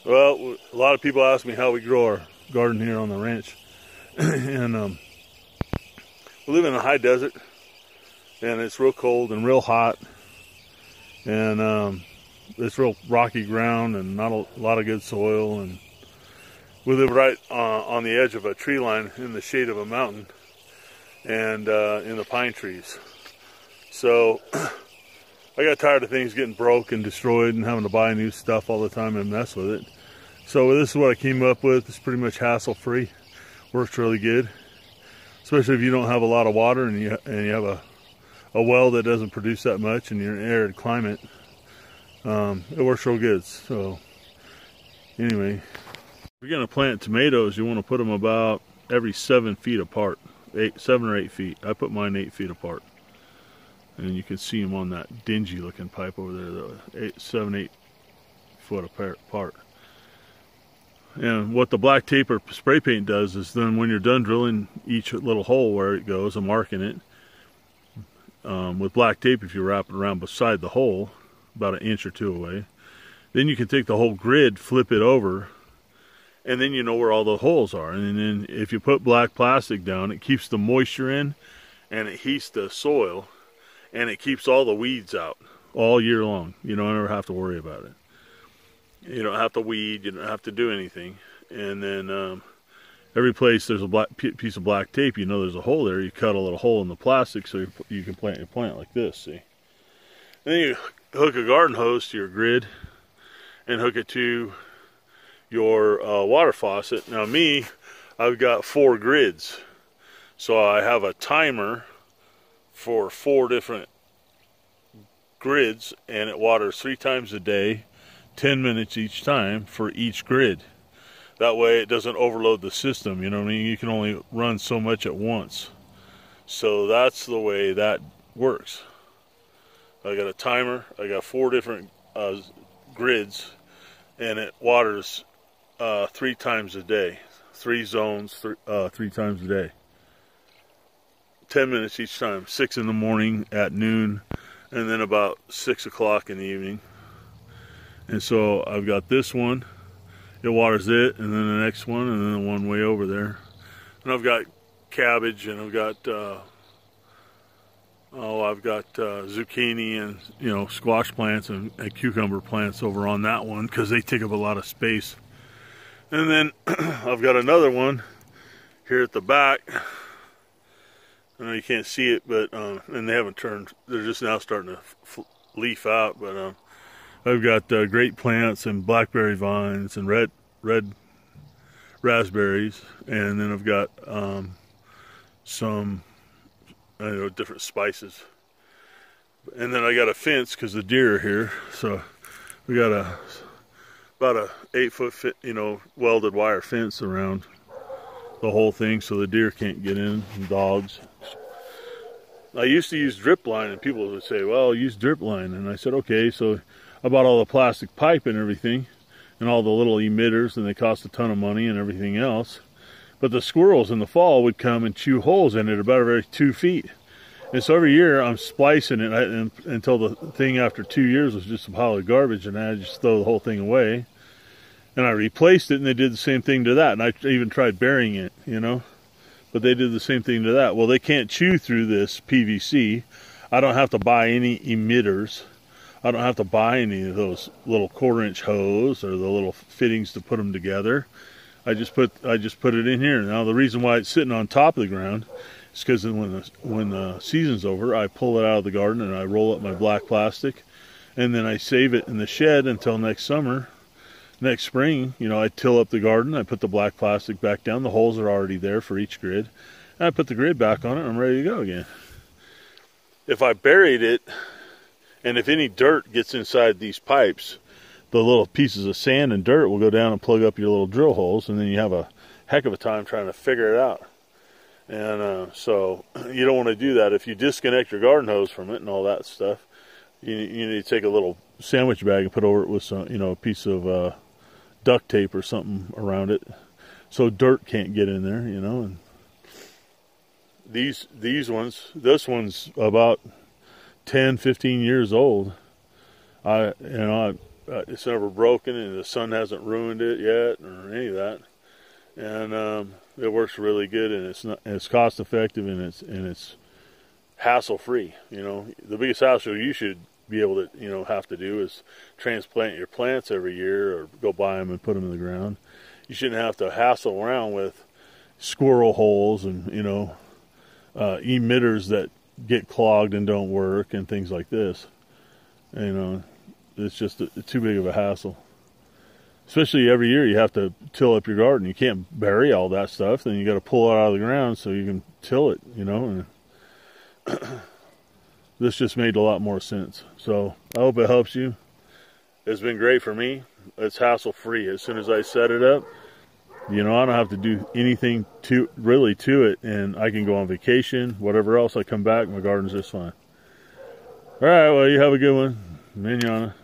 Well, a lot of people ask me how we grow our garden here on the ranch. And we live in a high desert, and it's real cold and real hot. And it's real rocky ground and not a lot of good soil. And we live right on the edge of a tree line in the shade of a mountain and in the pine trees. So I got tired of things getting broke and destroyed and having to buy new stuff all the time and mess with it. So this is what I came up with. It's pretty much hassle-free. Works really good, especially if you don't have a lot of water and you have a well that doesn't produce that much and you're in an arid climate. It works real good. So anyway, if you're gonna plant tomatoes, you want to put them about every 7 feet apart, 7 or 8 feet. I put mine 8 feet apart, and you can see them on that dingy looking pipe over there, 7, 8 foot apart. And what the black tape or spray paint does is then when you're done drilling each little hole where it goes and marking it, with black tape, if you wrap it around beside the hole, about 1 inch or 2 away, then you can take the whole grid, flip it over, and then you know where all the holes are. And then if you put black plastic down, it keeps the moisture in, and it heats the soil, and it keeps all the weeds out all year long. You don't ever have to worry about it. You don't have to weed, you don't have to do anything. And then every place there's a black piece of black tape, you know there's a hole there, you cut a little hole in the plastic so you can plant your plant like this, see? And then you hook a garden hose to your grid and hook it to your water faucet. Now me, I've got 4 grids. So I have a timer for 4 different grids, and it waters 3 times a day, 10 minutes each time for each grid. That way it doesn't overload the system, you know what I mean? You can only run so much at once. So that's the way that works. I got a timer, I got 4 different grids, and it waters 3 times a day. 3 zones, 3 times a day. 10 minutes each time, 6 in the morning, at noon, and then about 6 o'clock in the evening. And so I've got this one, it waters it, and then the next one, and then the one way over there. And I've got cabbage, and I've got zucchini and, you know, squash plants and cucumber plants over on that one because they take up a lot of space. And then I've got another one here at the back. I know you can't see it, but and they haven't turned. They're just now starting to leaf out. But I've got grape plants and blackberry vines and red raspberries, and then I've got some, I don't know, different spices. And then I got a fence because the deer are here. So we got about a 8-foot, you know, welded wire fence around the whole thing so the deer can't get in, and dogs. I used to use drip line, and people would say, well, use drip line. And I said, okay. So I bought all the plastic pipe and everything and all the little emitters, and they cost a ton of money and everything else. But the squirrels in the fall would come and chew holes in it about every 2 feet. And so every year I'm splicing it until the thing after 2 years was just a pile of garbage, and I just throw the whole thing away. And I replaced it, and they did the same thing to that. And I even tried burying it, you know, but they did the same thing to that. Well, they can't chew through this PVC. I don't have to buy any emitters. I don't have to buy any of those little 1/4-inch hose or the little fittings to put them together. I just put it in here. Now the reason why it's sitting on top of the ground is because when the season's over, I pull it out of the garden and I roll up my black plastic, and then I save it in the shed until next summer. Next spring, you know, I till up the garden, I put the black plastic back down, the holes are already there for each grid, and I put the grid back on it, and I'm ready to go again. If I buried it, and if any dirt gets inside these pipes, the little pieces of sand and dirt will go down and plug up your little drill holes, and then you have a heck of a time trying to figure it out. And so you don't want to do that. If you disconnect your garden hose from it and all that stuff, you need to take a little sandwich bag and put over it with some, you know, a piece of duct tape or something around it so dirt can't get in there, you know. And these ones, this one's about 10-15 years old. it's never broken, and the sun hasn't ruined it yet or any of that. And it works really good, and it's cost effective, and it's hassle free. You know, the biggest hassle you should be able to, you know, have to do is transplant your plants every year, or go buy them and put them in the ground. You shouldn't have to hassle around with squirrel holes and, you know, emitters that get clogged and don't work and things like this. You know, it's just too big of a hassle. Especially every year you have to till up your garden. You can't bury all that stuff. Then you got to pull it out of the ground so you can till it, you know. And this just made a lot more sense. So I hope it helps you. It's been great for me. It's hassle free. As soon as I set it up, you know, I don't have to do anything to it, and I can go on vacation, whatever else. I come back, my garden's just fine. All right, well, you have a good one. Manana.